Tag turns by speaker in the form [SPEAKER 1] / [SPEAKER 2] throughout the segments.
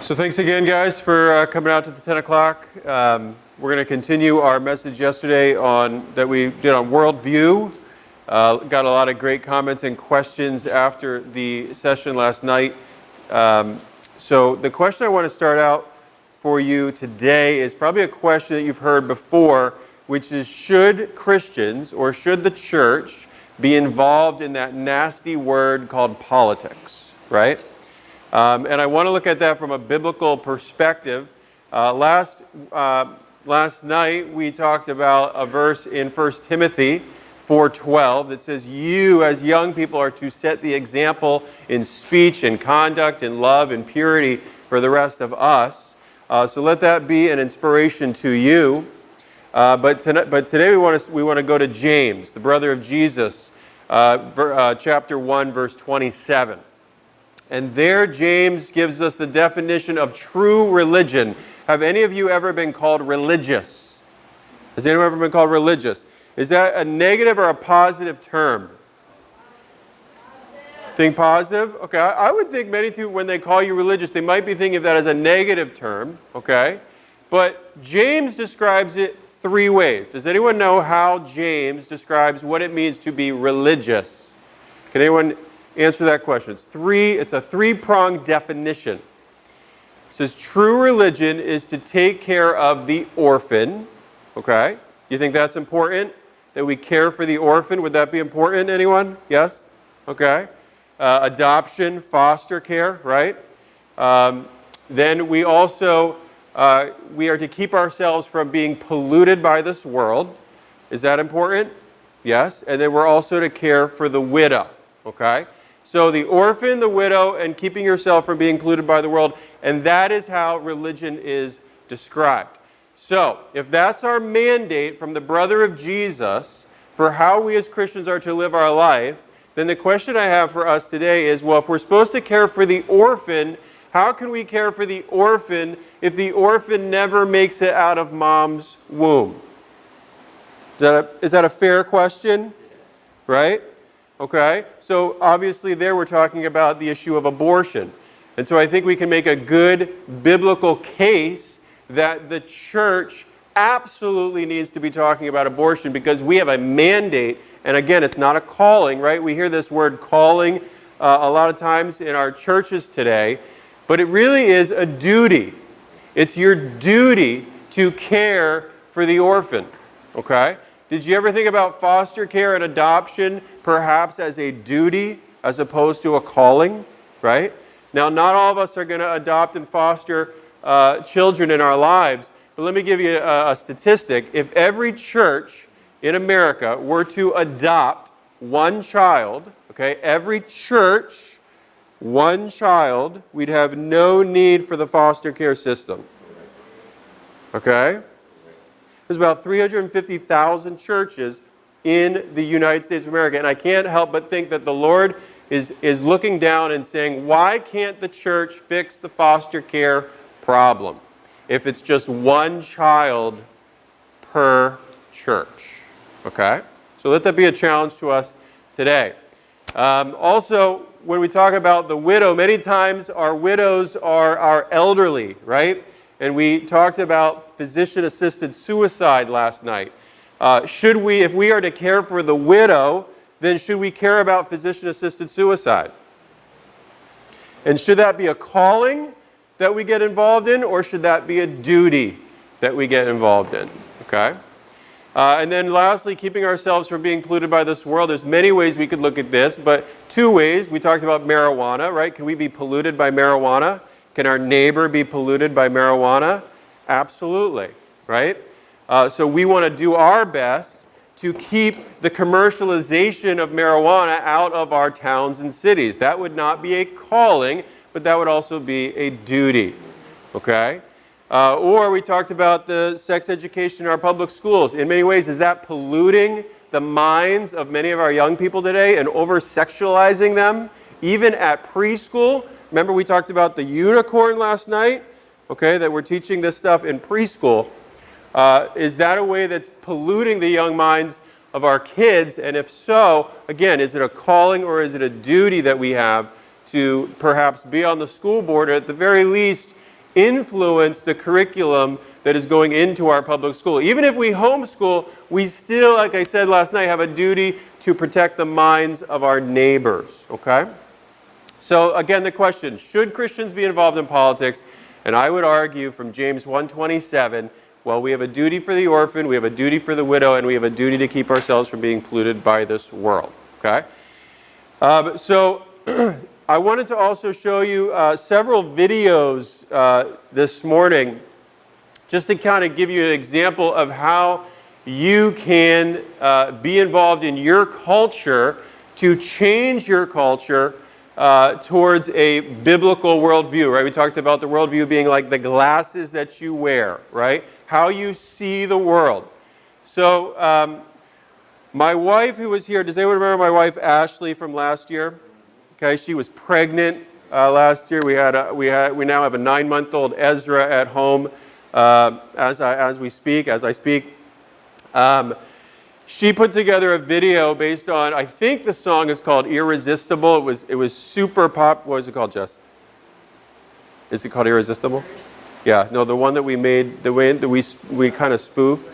[SPEAKER 1] So thanks again, guys, for coming out to the 10 o'clock. We're going to continue our message yesterday that we did on worldview. Got a lot of great comments and questions after the session last night. So the question I want to start out for you today is probably a question that you've heard before, which is, should Christians or should the church be involved in that nasty word called politics, right? And I want to look at that from a biblical perspective. Last night we talked about a verse in 1 Timothy 4:12 that says, you as young people are to set the example in speech and conduct and love and purity for the rest of us. So let that be an inspiration to you. But today we want to go to James, the brother of Jesus, chapter 1, verse 27. And there James gives us the definition of true religion. Have any of you ever been called religious? Has anyone ever been called religious? Is that a negative or a positive term? Think positive? Okay, I would think many people, when they call you religious, they might be thinking of that as a negative term, okay? But James describes it three ways. Does anyone know how James describes what it means to be religious? Can anyone answer that question? It's a three-pronged definition. It says true religion is to take care of the orphan. Okay? You think that's important? That we care for the orphan? Would that be important? Anyone? Yes? Okay. Adoption, foster care, right? Then we also, we are to keep ourselves from being polluted by this world. Is that important? Yes. And then we're also to care for the widow. Okay? So the orphan, the widow, and keeping yourself from being polluted by the world, and that is how religion is described. So, if that's our mandate from the brother of Jesus for how we as Christians are to live our life, then the question I have for us today is, well, if we're supposed to care for the orphan, how can we care for the orphan if the orphan never makes it out of mom's womb? Is that a fair question? Right? Okay, so obviously there we're talking about the issue of abortion. And so I think we can make a good biblical case that the church absolutely needs to be talking about abortion because we have a mandate. And again, it's not a calling, right? We hear this word calling a lot of times in our churches today. But it really is a duty. It's your duty to care for the orphan, okay? Did you ever think about foster care and adoption perhaps as a duty as opposed to a calling, right? Now, not all of us are going to adopt and foster children in our lives, but let me give you a statistic. If every church in America were to adopt one child, okay, every church, one child, we'd have no need for the foster care system, okay? There's about 350,000 churches in the United States of America. And I can't help but think that the Lord is looking down and saying, why can't the church fix the foster care problem if it's just one child per church? Okay? So let that be a challenge to us today. Also, when we talk about the widow, many times our widows are our elderly, right? And we talked about physician-assisted suicide last night. If we are to care for the widow, then should we care about physician-assisted suicide? And should that be a calling that we get involved in, or should that be a duty that we get involved in? Okay? And then lastly, keeping ourselves from being polluted by this world. There's many ways we could look at this, but two ways. We talked about marijuana, right? Can we be polluted by marijuana? Can our neighbor be polluted by marijuana? Absolutely, right? So we want to do our best to keep the commercialization of marijuana out of our towns and cities. That would not be a calling, but that would also be a duty, okay? Or we talked about the sex education in our public schools. In many ways, is that polluting the minds of many of our young people today and over-sexualizing them, even at preschool? Remember we talked about the unicorn last night? Okay, that we're teaching this stuff in preschool. Is that a way that's polluting the young minds of our kids? And if so, again, is it a calling or is it a duty that we have to perhaps be on the school board, or at the very least influence the curriculum that is going into our public school. Even if we homeschool, we still, like I said last night, have a duty to protect the minds of our neighbors, okay? So again, the question, should Christians be involved in politics? And I would argue from James 1:27, well, we have a duty for the orphan, we have a duty for the widow, and we have a duty to keep ourselves from being polluted by this world, okay? So I wanted to also show you several videos this morning just to kind of give you an example of how you can be involved in your culture to change your culture towards a biblical worldview, right? We talked about the worldview being like the glasses that you wear, right? How you see the world. So my wife who was here, does anyone remember my wife Ashley from last year? Okay, she was pregnant last year. We now have a 9-month-old Ezra at home as I speak. She put together a video based on, I think the song is called Irresistible. It was super pop. What is it called, Jess? Is it called Irresistible? Yeah, no, the one that we made, the way that we kind of spoofed.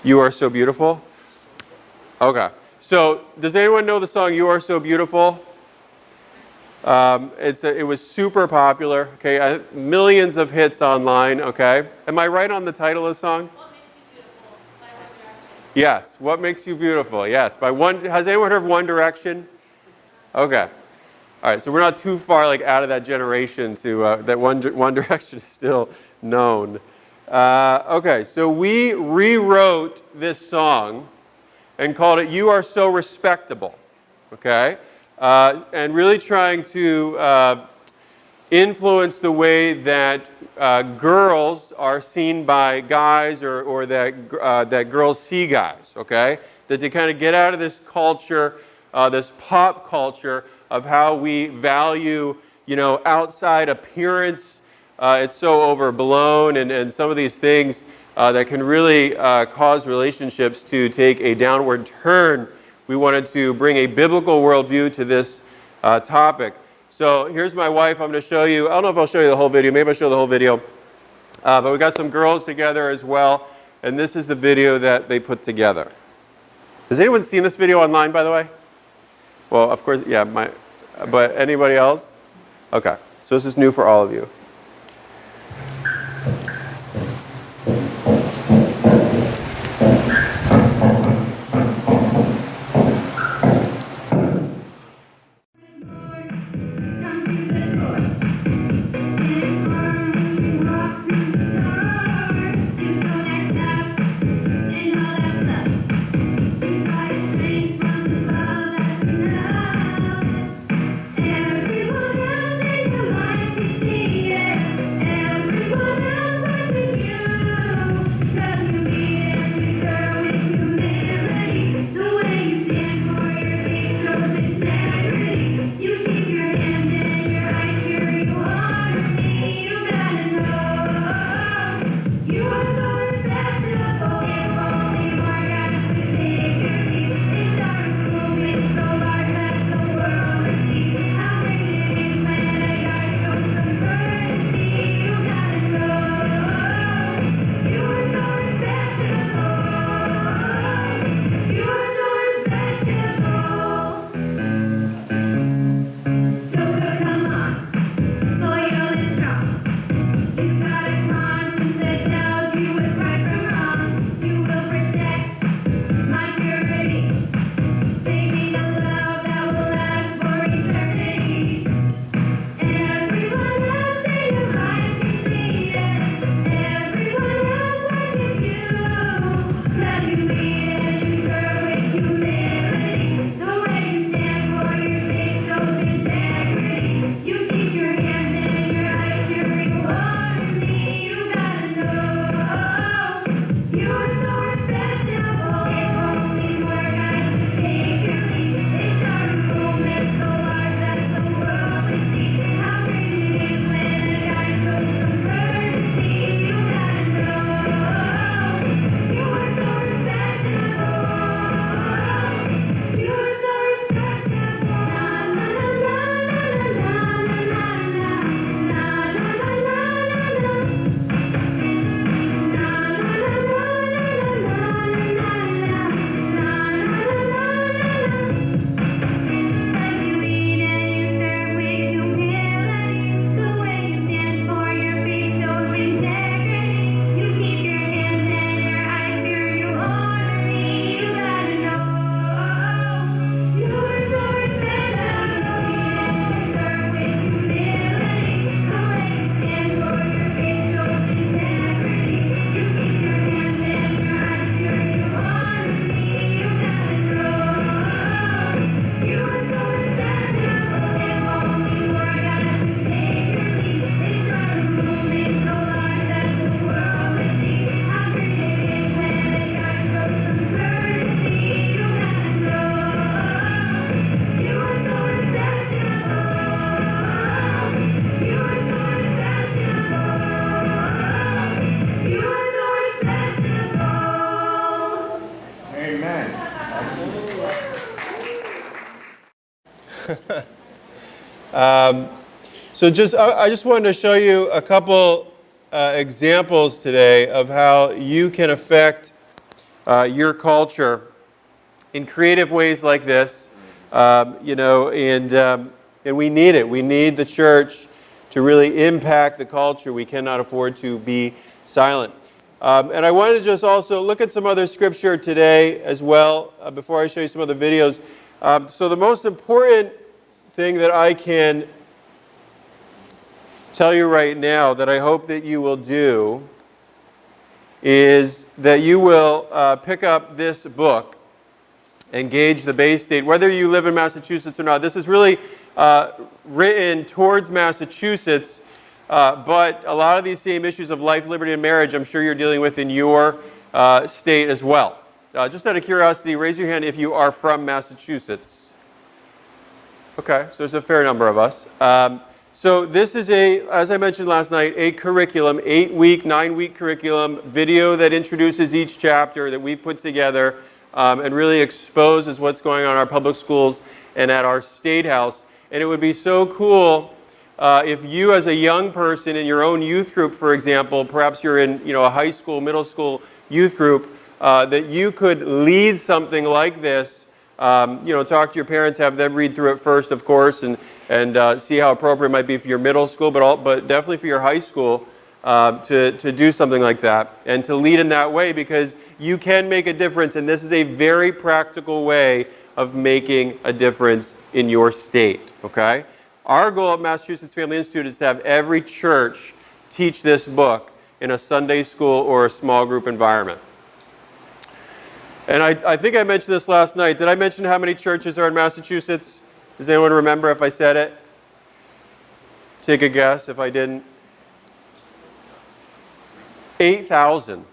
[SPEAKER 1] You Are So Beautiful. Okay. So, does anyone know the song You Are So Beautiful? It was super popular. Okay, millions of hits online. Okay, am I right on the title of the song?
[SPEAKER 2] What Makes You Beautiful by One Direction.
[SPEAKER 1] Yes. What Makes You Beautiful? Yes. Has anyone heard of One Direction? Okay. All right. So we're not too far out of that generation to that One Direction is still known. Okay. So we rewrote this song and called it You Are So Respectable. Okay. And really trying to influence the way that girls are seen by guys or that girls see guys, okay? That they kind of get out of this culture, this pop culture of how we value, outside appearance. It's so overblown and some of these things that can really cause relationships to take a downward turn. We wanted to bring a biblical worldview to this topic. So here's my wife. I'm going to show you. I don't know if I'll show you the whole video. Maybe I'll show the whole video. But we got some girls together as well. And this is the video that they put together. Has anyone seen this video online, by the way? Well, of course, yeah. But anybody else? Okay. So this is new for all of you.
[SPEAKER 3] Everyone else, they would like to see it.
[SPEAKER 1] So I just wanted to show you a couple examples today of how you can affect your culture in creative ways like this. And we need it. We need the church to really impact the culture. We cannot afford to be silent. And I wanted to just also look at some other scripture today as well before I show you some other videos. So the most important thing that I can tell you right now that I hope that you will do is that you will pick up this book, Engage the Bay State, whether you live in Massachusetts or not. This is really written towards Massachusetts, but a lot of these same issues of life, liberty, and marriage I'm sure you're dealing with in your state as well. Just out of curiosity, raise your hand if you are from Massachusetts. Okay, so there's a fair number of us. So this is as I mentioned last night, a curriculum, 8-week, 9-week curriculum, video that introduces each chapter that we put together and really exposes what's going on in our public schools and at our state house. And it would be so cool if you as a young person in your own youth group, for example, perhaps you're in a high school, middle school youth group, that you could lead something like this. Talk to your parents, have them read through it first, of course, and see how appropriate it might be for your middle school, but definitely for your high school to do something like that and to lead in that way, because you can make a difference, and this is a very practical way of making a difference in your state, okay? Our goal at Massachusetts Family Institute is to have every church teach this book in a Sunday school or a small group environment. And I think I mentioned this last night. Did I mention how many churches are in Massachusetts? Does anyone remember if I said it? Take a guess if I didn't. 8,000.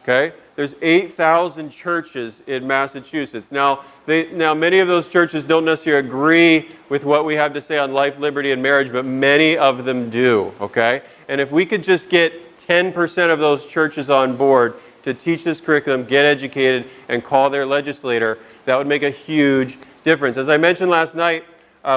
[SPEAKER 1] Okay? There's 8,000 churches in Massachusetts. Now, many of those churches don't necessarily agree with what we have to say on life, liberty, and marriage, but many of them do. Okay? And if we could just get 10% of those churches on board to teach this curriculum, get educated, and call their legislator, that would make a huge difference. As I mentioned last night,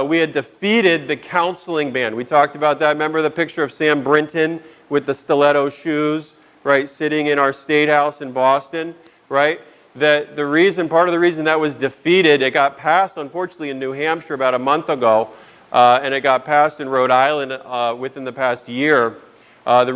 [SPEAKER 1] we had defeated the counseling ban. We talked about that. Remember the picture of Sam Brinton with the stiletto shoes, right, sitting in our state house in Boston, right? Part of the reason that was defeated, it got passed, unfortunately, in New Hampshire about a month ago, and it got passed in Rhode Island within the past year. Much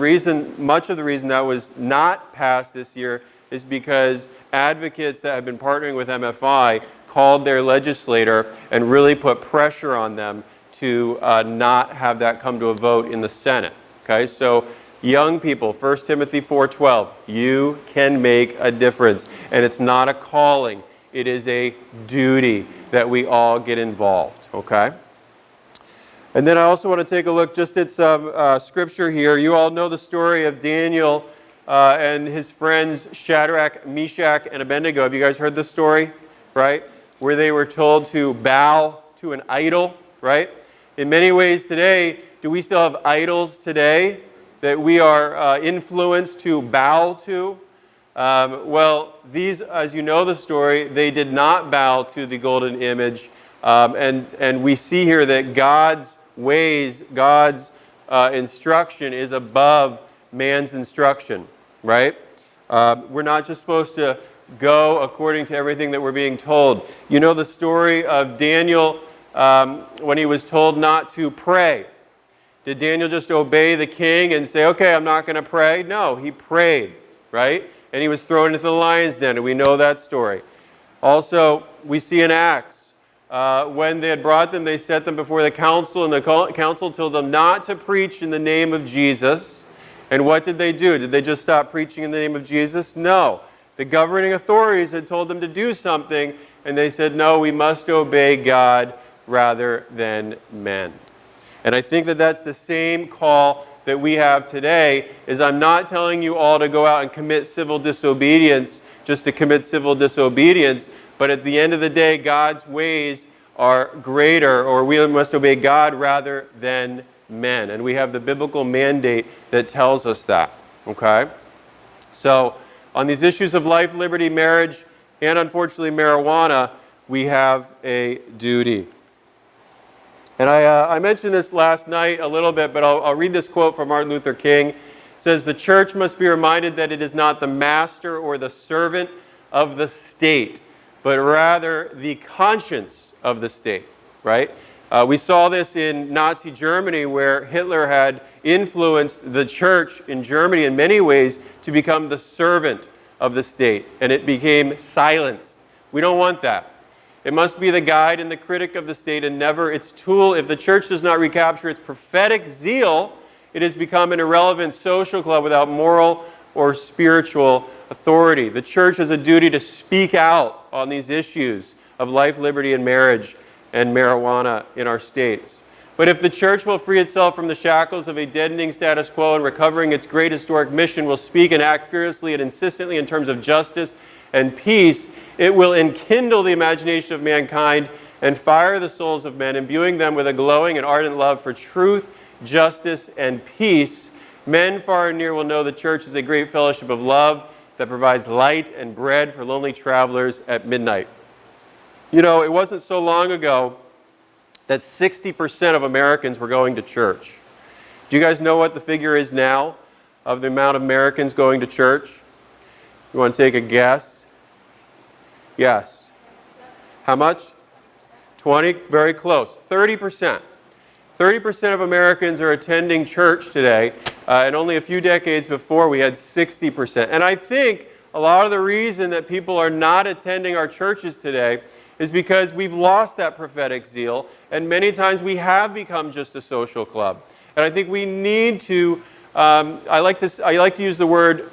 [SPEAKER 1] of the reason that was not passed this year is because advocates that have been partnering with MFI called their legislator and really put pressure on them to not have that come to a vote in the Senate. Okay, so young people, 1 Timothy 4:12, you can make a difference. And it's not a calling, it is a duty that we all get involved. Okay? And then I also want to take a look just at some scripture here. You all know the story of Daniel and his friends Shadrach, Meshach, and Abednego. Have you guys heard this story? Right? Where they were told to bow to an idol, right? In many ways today, do we still have idols today that we are influenced to bow to? Well, these, as you know the story, they did not bow to the golden image. And we see here that God's ways, God's instruction is above man's instruction, right? We're not just supposed to go according to everything that we're being told. You know the story of Daniel when he was told not to pray. Did Daniel just obey the king and say, okay, I'm not going to pray? No, he prayed, right? And he was thrown into the lion's den, and we know that story. Also, we see in Acts, when they had brought them, they set them before the council, and the council told them not to preach in the name of Jesus. And what did they do? Did they just stop preaching in the name of Jesus? No. The governing authorities had told them to do something, and they said, no, we must obey God rather than men. And I think that that's the same call that we have today, is I'm not telling you all to go out and commit civil disobedience just to commit civil disobedience, but at the end of the day, God's ways are greater, or we must obey God rather than men. And we have the biblical mandate that tells us that, okay? So on these issues of life, liberty, marriage, and unfortunately marijuana, we have a duty. And I mentioned this last night a little bit, but I'll read this quote from Martin Luther King. It says, "The church must be reminded that it is not the master or the servant of the state, but rather the conscience of the state," right? We saw this in Nazi Germany, where Hitler had influenced the church in Germany in many ways to become the servant of the state, and it became silenced. We don't want that. It must be the guide and the critic of the state and never its tool. If the church does not recapture its prophetic zeal, it has become an irrelevant social club without moral or spiritual authority. The church has a duty to speak out on these issues of life, liberty, and marriage and marijuana in our states. But if the church will free itself from the shackles of a deadening status quo and recovering its great historic mission, will speak and act fearlessly and insistently in terms of justice and peace, it will enkindle the imagination of mankind and fire the souls of men, imbuing them with a glowing and ardent love for truth, justice, and peace. Men far and near will know the church is a great fellowship of love that provides light and bread for lonely travelers at midnight. You know, it wasn't so long ago that 60% of Americans were going to church. Do you guys know what the figure is now of the amount of Americans going to church? You want to take a guess? Yes. How much? 20? Very close. 30%. 30% of Americans are attending church today, and only a few decades before we had 60%. And I think a lot of the reason that people are not attending our churches today is because we've lost that prophetic zeal, and many times we have become just a social club. And I think we need to, I like to use the word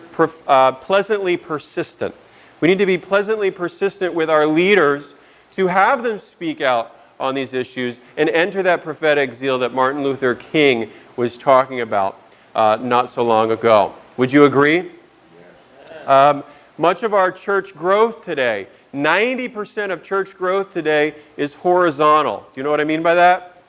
[SPEAKER 1] pleasantly persistent. We need to be pleasantly persistent with our leaders to have them speak out on these issues and enter that prophetic zeal that Martin Luther King was talking about not so long ago. Would you agree? Yes. Much of our church growth today, 90% of church growth today is horizontal. Do you know what I mean by that?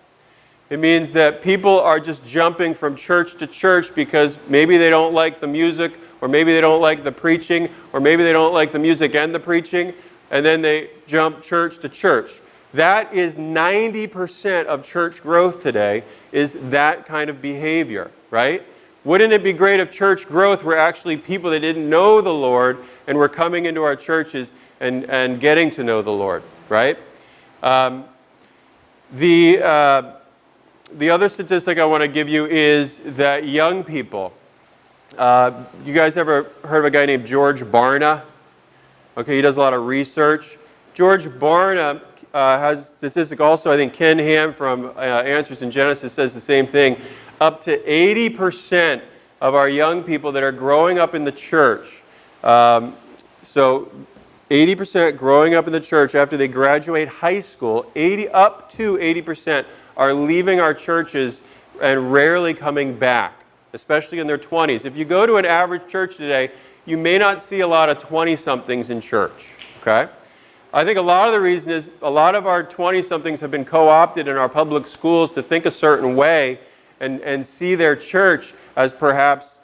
[SPEAKER 1] It means that people are just jumping from church to church because maybe they don't like the music, or maybe they don't like the preaching, or maybe they don't like the music and the preaching, and then they jump church to church. That is 90% of church growth today, is that kind of behavior, right? Wouldn't it be great if church growth were actually people that didn't know the Lord and were coming into our churches and getting to know the Lord, right? The other statistic I want to give you is that young people, you guys ever heard of a guy named George Barna? Okay, he does a lot of research. George Barna has a statistic also. I think Ken Ham from Answers in Genesis says the same thing. Up to 80% of our young people that are growing up in the church, so 80% growing up in the church after they graduate high school, up to 80% are leaving our churches and rarely coming back, especially in their 20s. If you go to an average church today, you may not see a lot of 20-somethings in church, okay? I think a lot of the reason is a lot of our 20-somethings have been co-opted in our public schools to think a certain way and see their church as perhaps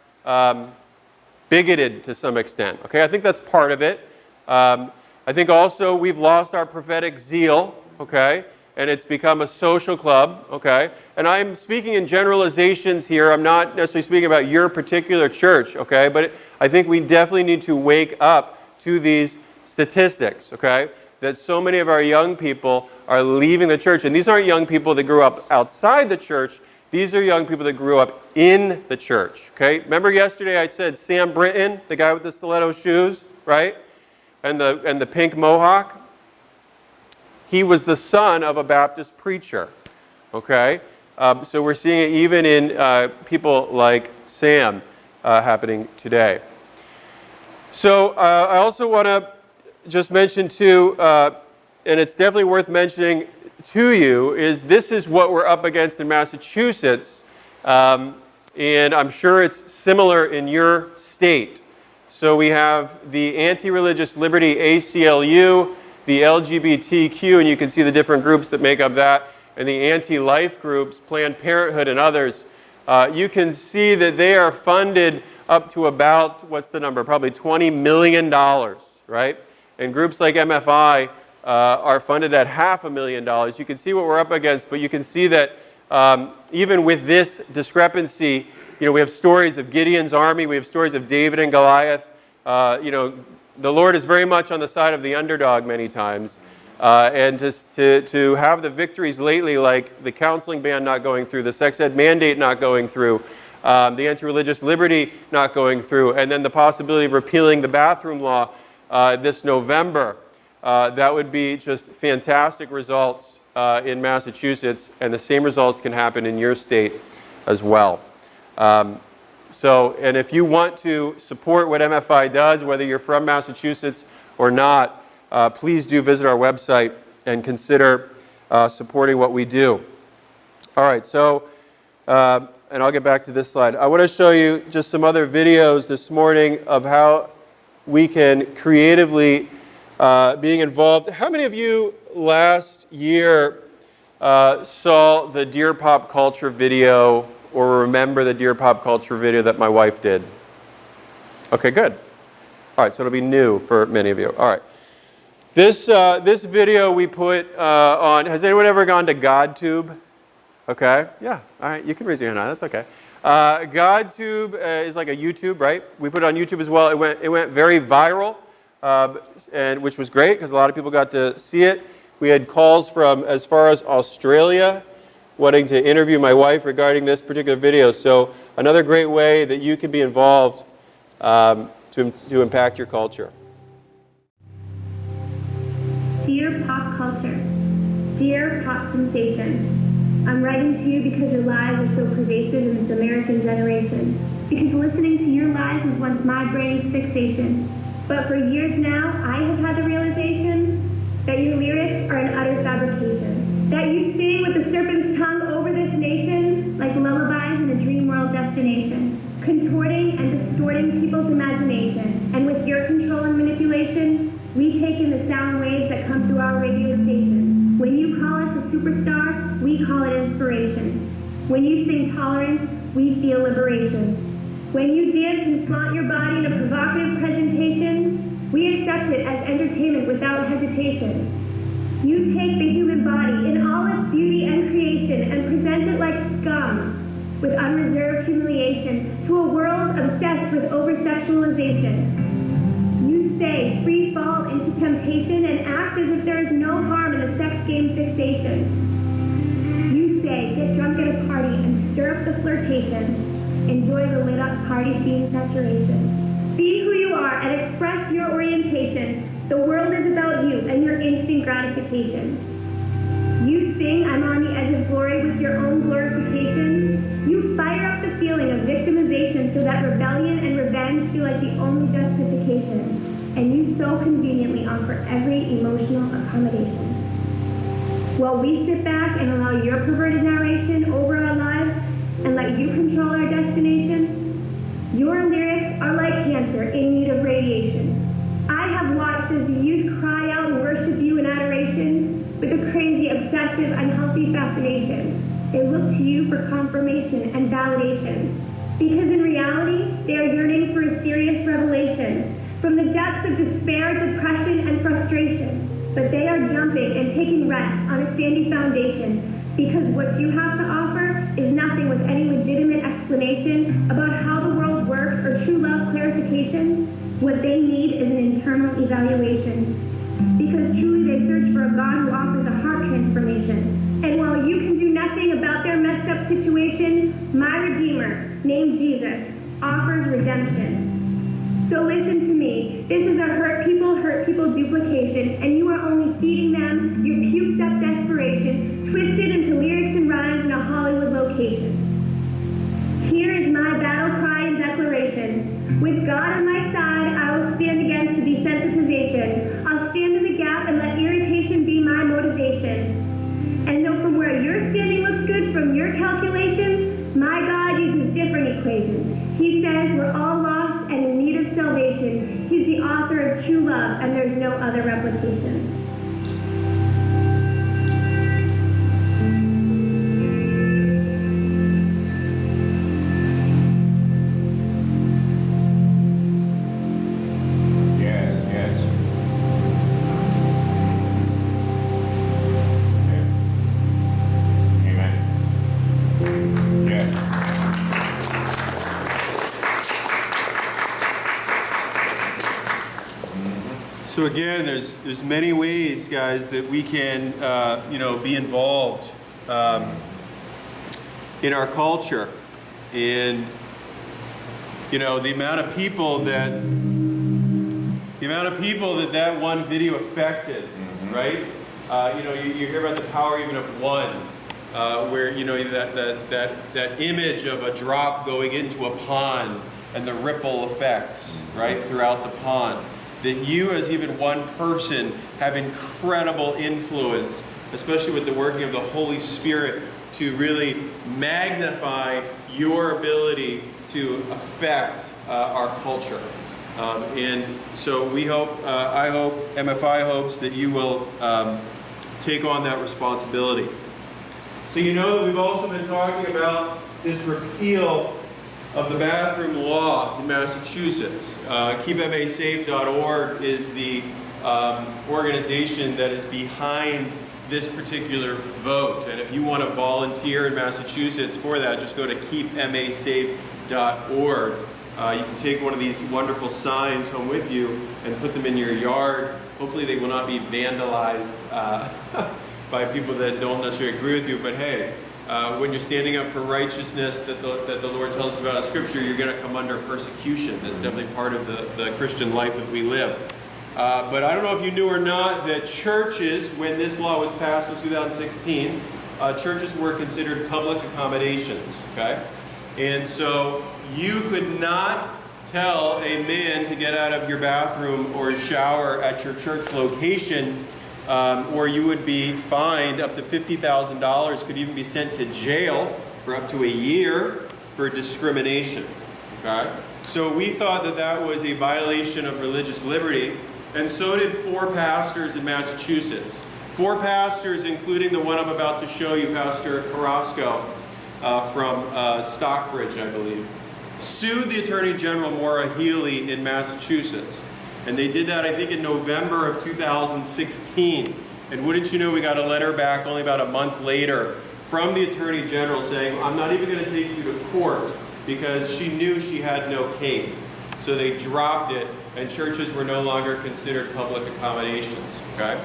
[SPEAKER 1] bigoted to some extent, okay? I think that's part of it. I think also we've lost our prophetic zeal, okay? And it's become a social club, okay? And I'm speaking in generalizations here. I'm not necessarily speaking about your particular church, okay? But I think we definitely need to wake up to these statistics, okay? That so many of our young people are leaving the church. And these aren't young people that grew up outside the church. These are young people that grew up in the church, okay? Remember yesterday I said Sam Brinton, the guy with the stiletto shoes, right? And the pink mohawk? He was the son of a Baptist preacher, okay? So we're seeing it even in people like Sam happening today. So I also want to just mention too, and it's definitely worth mentioning to you, is this is what we're up against in Massachusetts, and I'm sure it's similar in your state. So we have the Anti-Religious Liberty ACLU, the LGBTQ, and you can see the different groups that make up that, and the anti-life groups, Planned Parenthood and others. You can see that they are funded up to about, what's the number, probably $20 million, right? And groups like MFI are funded at $500,000. You can see what we're up against, but you can see that even with this discrepancy, we have stories of Gideon's army, we have stories of David and Goliath. The Lord is very much on the side of the underdog many times. And to have the victories lately, like the counseling ban not going through, the sex ed mandate not going through, the anti-religious liberty not going through, and then the possibility of repealing the bathroom law this November, that would be just fantastic results in Massachusetts, and the same results can happen in your state as well. And if you want to support what MFI does, whether you're from Massachusetts or not, please do visit our website and consider supporting what we do. All right, so, and I'll get back to this slide. I want to show you just some other videos this morning of how we can creatively being involved. How many of you last year saw the Dear Pop Culture video or remember the Dear Pop Culture video that my wife did? Okay, good. All right, so it'll be new for many of you. All right. This video we put on, has anyone ever gone to GodTube? Okay, yeah, all right, you can raise your hand on, that's okay. GodTube is like a YouTube, right? We put it on YouTube as well. It went very viral, and which was great because a lot of people got to see it. We had calls from as far as Australia wanting to interview my wife regarding this particular video. So another great way that you can be involved to impact your culture.
[SPEAKER 3] Dear pop culture, dear pop sensation, I'm writing to you because your lives are so pervasive in this American generation. Because listening to your lives was once my brain's fixation. But for years now, I have had the realization that your lyrics are an utter fabrication. That you sing with the serpent's tongue over this nation like lullabies in a dream world destination, contorting and distorting people's imagination. And with your control and manipulation, we take in the sound waves that come through our radio station. When you call us a superstar, we call it inspiration. When you sing tolerance, we feel liberation. When you dance and flaunt your body in a provocative presentation, we accept it as entertainment without hesitation. You take the human body in all its beauty and creation and present it like scum, with unreserved humiliation, to a world obsessed with over-sexualization. You say, free fall into temptation and act as if there is no harm in a sex game fixation. You say, get drunk at a party and stir up the flirtation. Enjoy the lit up party scene saturation. Be who you are and express your orientation. The world is about you and your instant gratification. You sing, I'm on the edge of glory with your own glorification. You fire up the feeling of victimization so that rebellion and revenge feel like the only justification. And you so conveniently offer every emotional accommodation. While we sit back and allow your perverted narration over our lives and let you control our destination, your lyrics are like cancer in need of radiation. I have watched as the youth cry out and worship you in adoration with a crazy, obsessive, unhealthy fascination. They look to you for confirmation and validation. Because in reality, they are yearning for a serious revelation from the depths of despair, depression, and frustration. But they are jumping and taking rest on a sandy foundation because what you have to offer is nothing with any legitimate explanation about how the world works or true love clarification. What they need is an internal evaluation. Because truly they search for a God who offers a heart transformation. And while you can do nothing about their messed up situation, my Redeemer, named Jesus, offers redemption. So listen to me. This is a hurt people duplication, and you are only feeding them your puked up desperation, twisted into lyrics and rhymes in a Hollywood location. Here is my battle cry and declaration. With God on my side, I will stand against the desensitization. I'll stand in the gap and let irritation be my motivation. And though from where you're standing looks good from your calculations, my God uses different equations. He says we're all lost and in need of salvation. He's the author of true love, and there's no other replication.
[SPEAKER 1] So again, there's many ways, guys, that we can be involved in our culture, and the amount of people that that one video affected, right? You hear about the power even of one, where that image of a drop going into a pond and the ripple effects, right, throughout the pond. That you as even one person have incredible influence, especially with the working of the Holy Spirit, to really magnify your ability to affect our culture. And so we hope, I hope, MFI hopes that you will take on that responsibility. So that we've also been talking about this repeal of the bathroom law in Massachusetts. KeepMASafe.org is the organization that is behind this particular vote. And if you want to volunteer in Massachusetts for that, just go to KeepMASafe.org. You can take one of these wonderful signs home with you and put them in your yard. Hopefully they will not be vandalized by people that don't necessarily agree with you, but hey, when you're standing up for righteousness that the Lord tells us about in Scripture, you're going to come under persecution. That's definitely part of the Christian life that we live. But I don't know if you knew or not that churches, when this law was passed in 2016, churches were considered public accommodations, okay? And so you could not tell a man to get out of your bathroom or shower at your church location, or you would be fined up to $50,000, could even be sent to jail for up to a year for discrimination. Okay? So we thought that was a violation of religious liberty, and so did 4 pastors in Massachusetts. 4 pastors, including the one I'm about to show you, Pastor Carrasco from Stockbridge, I believe, sued the Attorney General, Maura Healey, in Massachusetts. And they did that, I think, in November of 2016. And wouldn't you know, we got a letter back only about a month later from the Attorney General saying, I'm not even going to take you to court, because she knew she had no case. So they dropped it, and churches were no longer considered public accommodations. Okay?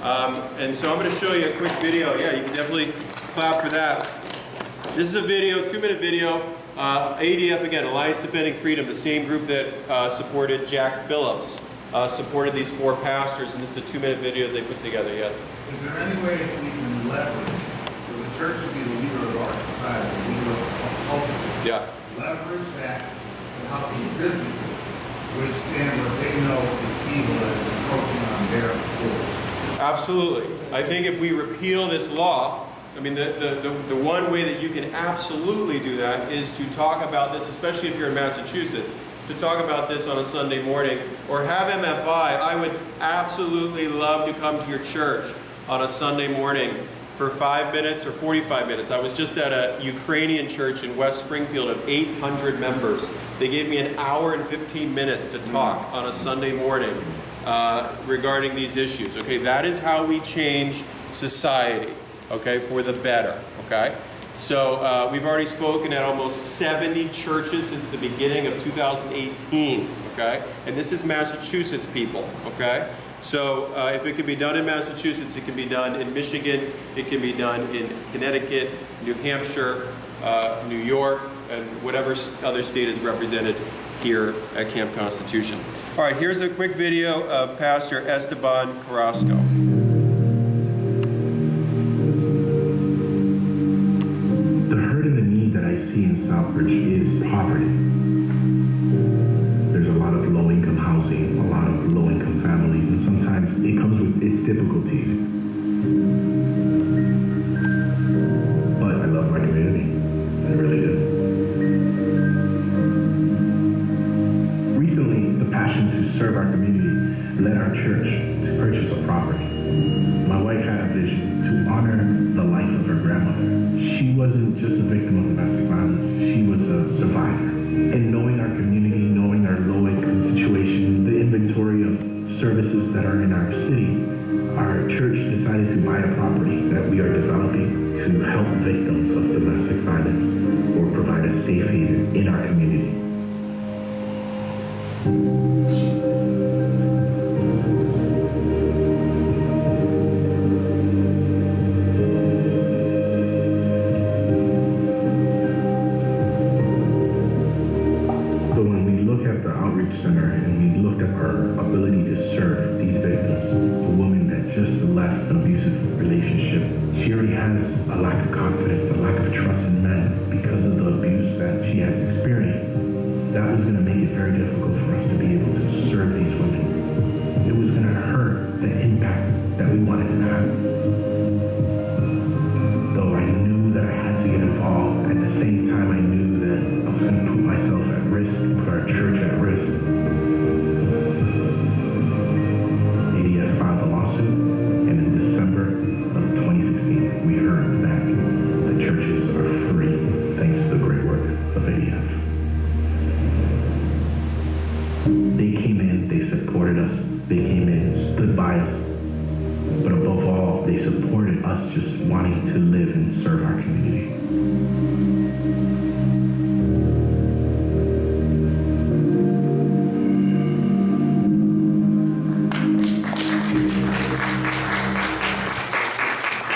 [SPEAKER 1] And so I'm going to show you a quick video. Yeah, you can definitely clap for that. This is a video, 2-minute video. ADF, again, Alliance Defending Freedom, the same group that supported Jack Phillips, supported these 4 pastors, and this is a 2-minute video they put together. Yes?
[SPEAKER 4] Is there any way that we can leverage, for the church to be the leader of our society, the leader of culture, leverage that to help the businesses withstand what they know is evil that is encroaching on their authority?
[SPEAKER 1] Absolutely. I think if we repeal this law, I mean, the one way that you can absolutely do that is to talk about this, especially if you're in Massachusetts, to talk about this on a Sunday morning, or have MFI. I would absolutely love to come to your church on a Sunday morning for 5 minutes or 45 minutes. I was just at a Ukrainian church in West Springfield of 800 members. They gave me an hour and 15 minutes to talk on a Sunday morning regarding these issues. Okay, that is how we change society. Okay, for the better, okay? So we've already spoken at almost 70 churches since the beginning of 2018, okay? And this is Massachusetts, people, okay? So if it can be done in Massachusetts, it can be done in Michigan, it can be done in Connecticut, New Hampshire, New York, and whatever other state is represented here at Camp Constitution. All right, here's a quick video of Pastor Esteban Carrasco.
[SPEAKER 5] In Southbridge is poverty. There's a lot of low-income housing, a lot of low-income families, and sometimes it comes with its difficulties. But I love my community. I really do. Recently, the passion to serve our community led our church to purchase a property. My wife had a vision to honor the life of her grandmother. She wasn't just a victim of domestic violence, she was a survivor. And knowing our community, knowing our low-income situation, the inventory of services that are in our city, our church decided to buy a property that we are developing to help victims of domestic violence or provide a safe haven in our community. has a lack of confidence, a lack of trust in men because of the abuse that she has experienced, that was going to make it very difficult for us to be able to serve these women. It was going to hurt the impact that we wanted to have. Though I knew that I had to get involved, at the same time I knew that I was going to put myself at risk, put our church at risk. ADS filed a lawsuit, and in December of 2016, we heard that the churches are free thanks to the great work of ADF. They came in, they supported us, they came in, stood by us, but above all, they supported us just wanting to live and serve our community.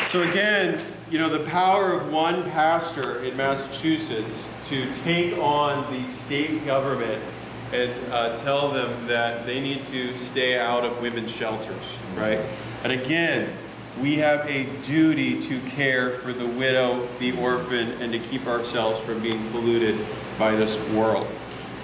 [SPEAKER 1] So again, you know, the power of one pastor in Massachusetts to take on the state government and tell them that they need to stay out of women's shelters, right? And again, we have a duty to care for the widow, the orphan, and to keep ourselves from being polluted by this world.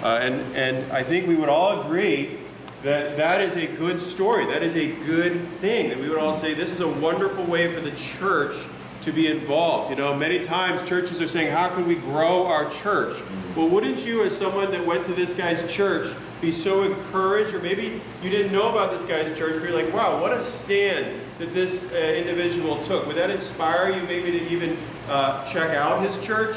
[SPEAKER 1] And I think we would all agree that that is a good story. That is a good thing. That we would all say this is a wonderful way for the church to be involved. You know, many times churches are saying, how can we grow our church? Well, wouldn't you, as someone that went to this guy's church, be so encouraged, or maybe you didn't know about this guy's church, but you're like, wow, what a stand that this individual took. Would that inspire you maybe to even check out his church?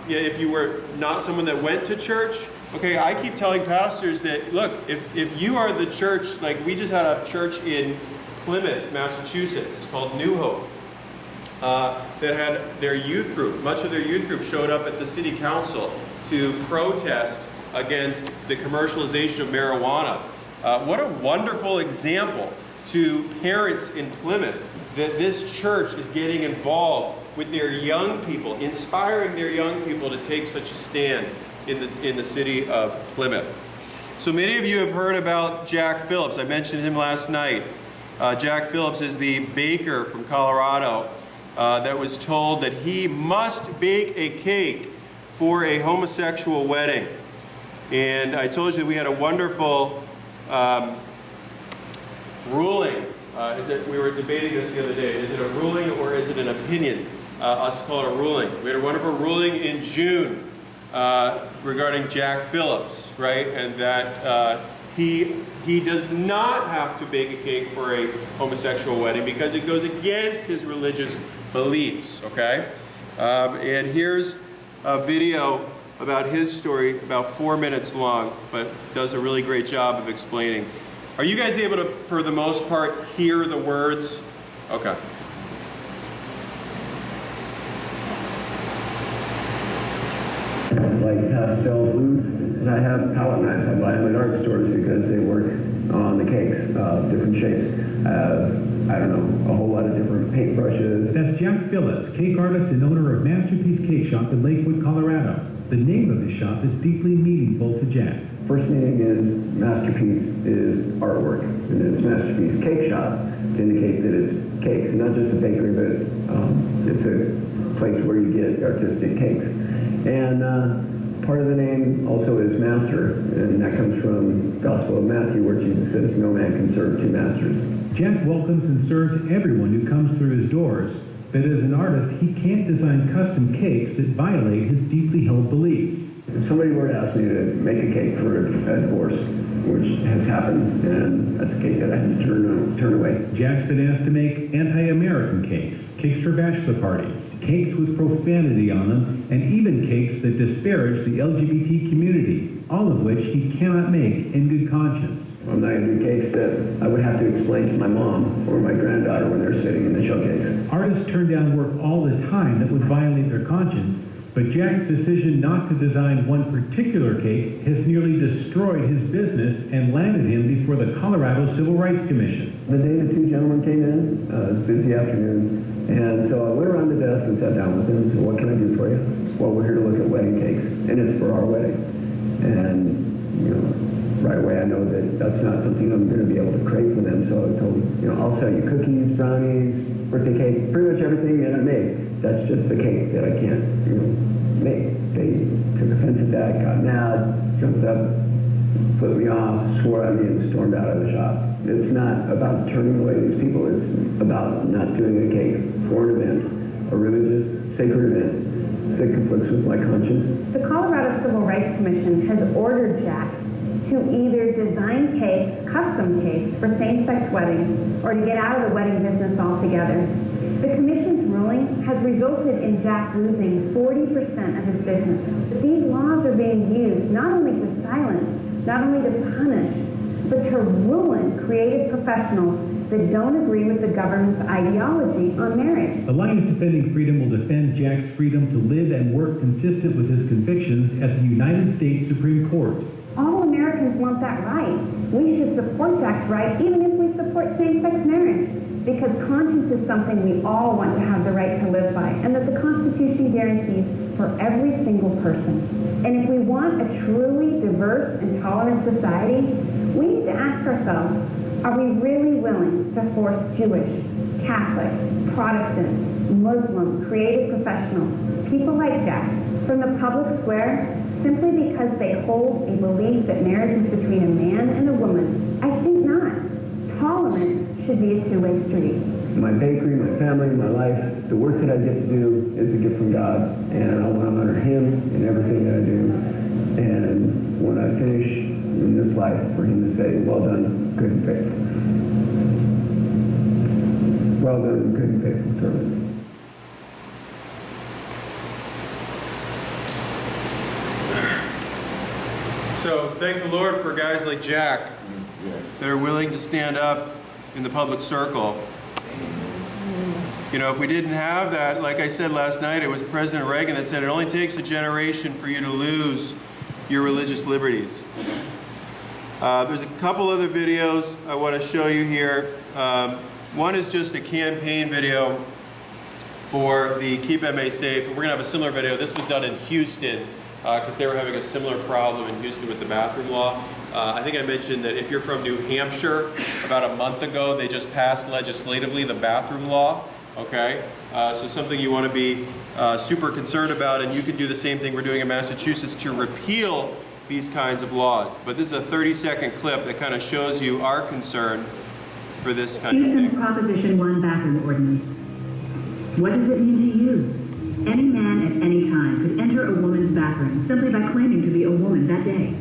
[SPEAKER 1] If you were not someone that went to church? Okay, I keep telling pastors that, look, if you are the church, like we just had a church in Plymouth, Massachusetts, called New Hope, that had their youth group, much of their youth group showed up at the city council to protest against the commercialization of marijuana. What a wonderful example to parents in Plymouth that this church is getting involved with their young people, inspiring their young people to take such a stand in the city of Plymouth. So many of you have heard about Jack Phillips. I mentioned him last night. Jack Phillips is the baker from Colorado that was told that he must bake a cake for a homosexual wedding. And I told you that we had a wonderful ruling. We were debating this the other day. Is it a ruling or is it an opinion? I'll just call it a ruling. We had a wonderful ruling in June regarding Jack Phillips, right? And that he does not have to bake a cake for a homosexual wedding because it goes against his religious beliefs, okay? And here's a video about his story, about 4 minutes long, but does a really great job of explaining. Are you guys able to, for the most part, hear the words? Okay.
[SPEAKER 6] Like pastel blues, and I have palette knives I buy them at art stores because they work on the cakes, different shapes. I don't know, a whole lot of different paintbrushes.
[SPEAKER 7] That's Jack Phillips, cake artist and owner of Masterpiece Cakeshop in Lakewood, Colorado. The name of his shop is deeply meaningful to Jack.
[SPEAKER 6] First meaning is Masterpiece is artwork, and it's Masterpiece Cakeshop to indicate that it's cakes, not just a bakery, but it's a place where you get artistic cakes. And part of the name also is master, and that comes from Gospel of Matthew, where Jesus says, no man can serve two masters.
[SPEAKER 7] Jack welcomes and serves everyone who comes through his doors, but as an artist, he can't design custom cakes that violate his deeply held beliefs.
[SPEAKER 6] If somebody were to ask me to make a cake for a divorce, which has happened, and that's a cake that I had to turn away.
[SPEAKER 7] Jack's been asked to make anti-American cakes, cakes for bachelor parties, cakes with profanity on them, and even cakes that disparage the LGBT community, all of which he cannot make in good conscience.
[SPEAKER 6] I'm not going to do cakes that I would have to explain to my mom or my granddaughter when they're sitting in the showcase.
[SPEAKER 7] Artists turn down work all the time that would violate their conscience, but Jack's decision not to design one particular cake has nearly destroyed his business and landed him before the Colorado Civil Rights Commission.
[SPEAKER 6] The day the two gentlemen came in, it was a busy afternoon, and so I went around the desk and sat down with them and said, what can I do for you? Well, we're here to look at wedding cakes, and it's for our wedding. And, you know, right away I know that that's not something I'm going to be able to create for them, so I told them, you know, I'll sell you cookies, brownies, birthday cake, pretty much everything that I make. That's just the cake that I can't, make. They took offense at that, got mad, jumped up, flipped me off, swore at me, and stormed out of the shop. It's not about turning away these people. It's about not doing a cake for an event, a religious, sacred event that conflicts with my conscience.
[SPEAKER 3] The Colorado Civil Rights Commission has ordered Jack to either design cakes, custom cakes, for same-sex weddings, or to get out of the wedding business altogether. The Commission's ruling has resulted in Jack losing 40% of his business. But these laws are being used not only to silence, not only to punish, but to ruin creative professionals that don't agree with the government's ideology on marriage.
[SPEAKER 7] Alliance Defending Freedom will defend Jack's freedom to live and work consistent with his convictions at the United States Supreme Court.
[SPEAKER 3] All Americans want that right. We should support Jack's right, even if we support same-sex marriage, because conscience is something we all want to have the right to live by, and that the Constitution guarantees for every single person. And if we want a truly diverse and tolerant society, we need to ask ourselves, are we really willing to force Jewish, Catholic, Protestant, Muslim, creative professionals, people like Jack, from the public square simply because they hold a belief that marriage is between a man and a woman? I think not. Tolerance should be a two-way street.
[SPEAKER 6] My bakery, my family, my life, the work that I get to do is a gift from God, and I want to honor Him in everything that I do. And when I finish in this life, for Him to say, well done, good and faithful. Well done, good and faithful servant.
[SPEAKER 1] So thank the Lord for guys like Jack that are willing to stand up in the public circle. You know, if we didn't have that, like I said last night, it was President Reagan that said it only takes a generation for you to lose your religious liberties. There's a couple other videos I want to show you here. One is just a campaign video for the Keep MA Safe. And we're going to have a similar video. This was done in Houston because they were having a similar problem in Houston with the bathroom law. I think I mentioned that if you're from New Hampshire, about a month ago, they just passed legislatively the bathroom law. Okay, so something you want to be super concerned about, and you can do the same thing we're doing in Massachusetts to repeal these kinds of laws. But this is a 30-second clip that kind of shows you our concern for this kind of
[SPEAKER 8] Houston's
[SPEAKER 1] thing.
[SPEAKER 8] Proposition 1 bathroom ordinance. What does it mean to you? Any man at any time could enter a woman's bathroom simply by claiming to be a woman that day.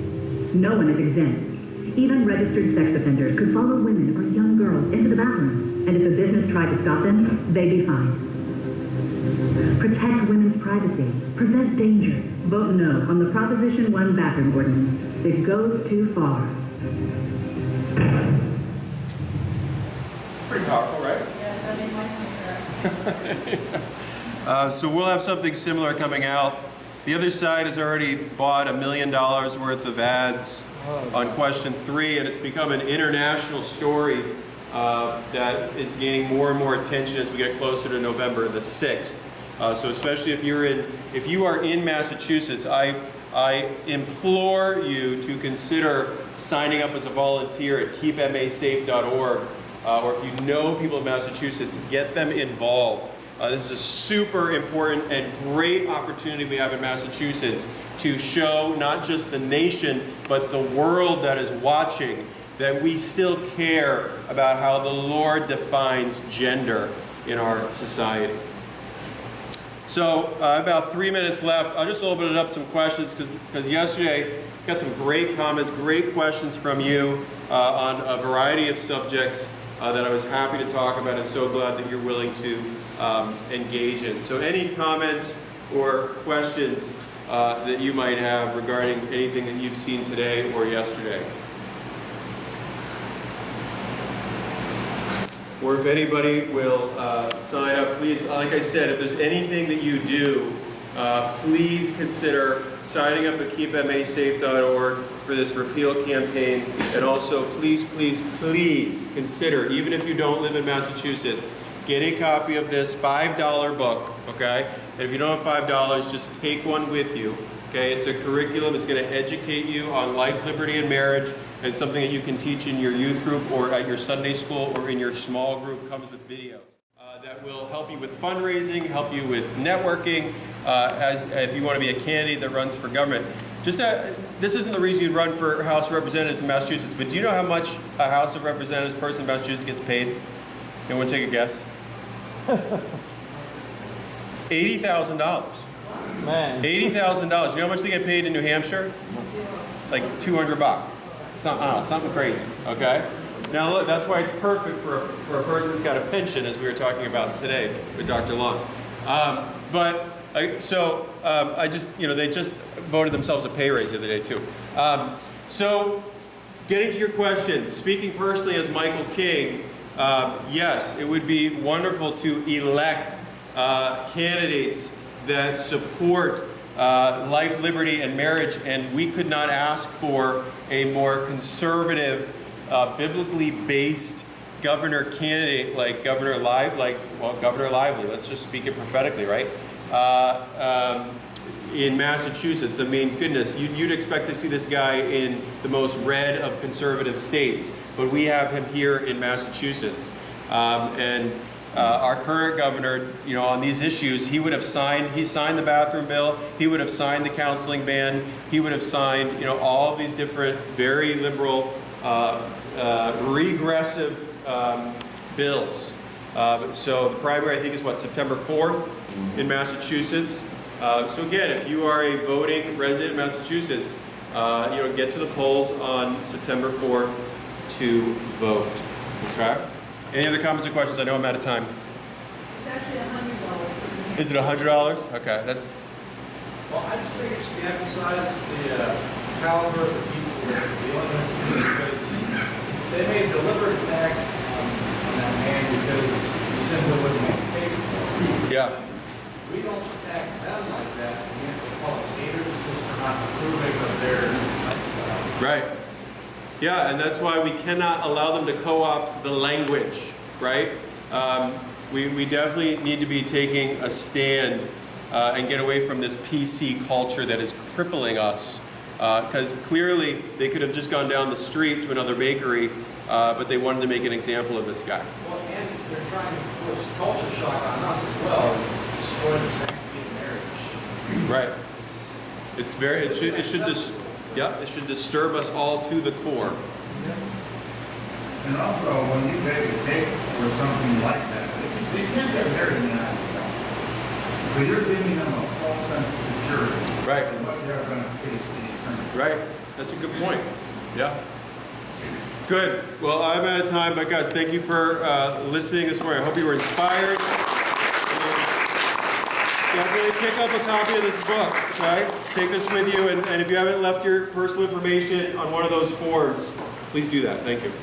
[SPEAKER 8] No one is exempt. Even registered sex offenders could follow women or young girls into the bathroom, and if a business tried to stop them, they'd be fined. Protect women's privacy. Prevent danger. Vote no on the Proposition 1 bathroom ordinance. It goes too far.
[SPEAKER 1] Pretty powerful, right?
[SPEAKER 2] Yes, I made my point.
[SPEAKER 1] So we'll have something similar coming out. The other side has already bought $1 million worth of ads on question 3, and it's become an international story that is gaining more and more attention as we get closer to November the 6th. So especially if you are in Massachusetts, I implore you to consider signing up as a volunteer at keepmasafe.org, or if you know people in Massachusetts, get them involved. This is a super important and great opportunity we have in Massachusetts to show not just the nation, but the world that is watching, that we still care about how the Lord defines gender in our society. So about 3 minutes left. I'll just open it up some questions because yesterday got some great comments, great questions from you on a variety of subjects that I was happy to talk about, and so glad that you're willing to engage in. So any comments or questions that you might have regarding anything that you've seen today or yesterday? Or if anybody will sign up, please, like I said, if there's anything that you do, please consider signing up at keepmasafe.org for this repeal campaign. And also, please, please, please consider, even if you don't live in Massachusetts, get a copy of this $5 book, okay? And if you don't have $5, just take one with you, okay? It's a curriculum. It's going to educate you on life, liberty, and marriage. And it's something that you can teach in your youth group or at your Sunday school or in your small group. Comes with videos that will help you with fundraising, help you with networking, if you want to be a candidate that runs for government. Just that, this isn't the reason you'd run for House of Representatives in Massachusetts, but do you know how much a House of Representatives person in Massachusetts gets paid? Anyone take a guess? $80,000.
[SPEAKER 9] Man.
[SPEAKER 1] $80,000. You know how much they get paid in New Hampshire? Like $200. Something crazy, okay? Now look, that's why it's perfect for a person that's got a pension, as we were talking about today with Dr. Long. I just, they just voted themselves a pay raise the other day too. So getting to your question, speaking personally as Michael King, yes, it would be wonderful to elect candidates that support life, liberty, and marriage, and we could not ask for a more conservative, biblically based governor candidate like Governor Lively. Let's just speak it prophetically, right? In Massachusetts, I mean, goodness, you'd expect to see this guy in the most red of conservative states, but we have him here in Massachusetts. Our current governor, on these issues, he signed the bathroom bill, he would have signed the counseling ban, he would have signed, all of these different, very liberal, regressive bills. So the primary, I think, is September 4th in Massachusetts. So again, if you are a voting resident in Massachusetts, get to the polls on September 4th to vote. Okay? Any other comments or questions? I know I'm out of time.
[SPEAKER 2] It's actually $100.
[SPEAKER 1] Is it $100? Okay, that's.
[SPEAKER 10] Well, I just think it should be emphasized the caliber of the people that are dealing with it, because they made a deliberate attack on that man because he simply wouldn't make a paper for it.
[SPEAKER 1] Yeah.
[SPEAKER 10] We don't attack them like that. We have to call it haters just for not approving of their lifestyle.
[SPEAKER 1] Right. Yeah, and that's why we cannot allow them to co-opt the language, right? We definitely need to be taking a stand and get away from this PC culture that is crippling us. Because clearly they could have just gone down the street to another bakery, but they wanted to make an example of this guy.
[SPEAKER 10] Well, and they're trying to force culture shock on us as well, destroy the sanctity of marriage.
[SPEAKER 1] Right. It should disturb us all to the core.
[SPEAKER 4] And also, when you bake a cake or something like that, they can't get married in the eyes of God. So you're giving them a false sense of security.
[SPEAKER 1] Right.
[SPEAKER 4] And what they're going to face in eternity.
[SPEAKER 1] Right. That's a good point. Yeah. Good. Well, I'm out of time, but guys, thank you for listening this morning. I hope you were inspired. Definitely pick up a copy of this book, okay? Take this with you, and if you haven't left your personal information on one of those forms, please do that. Thank you.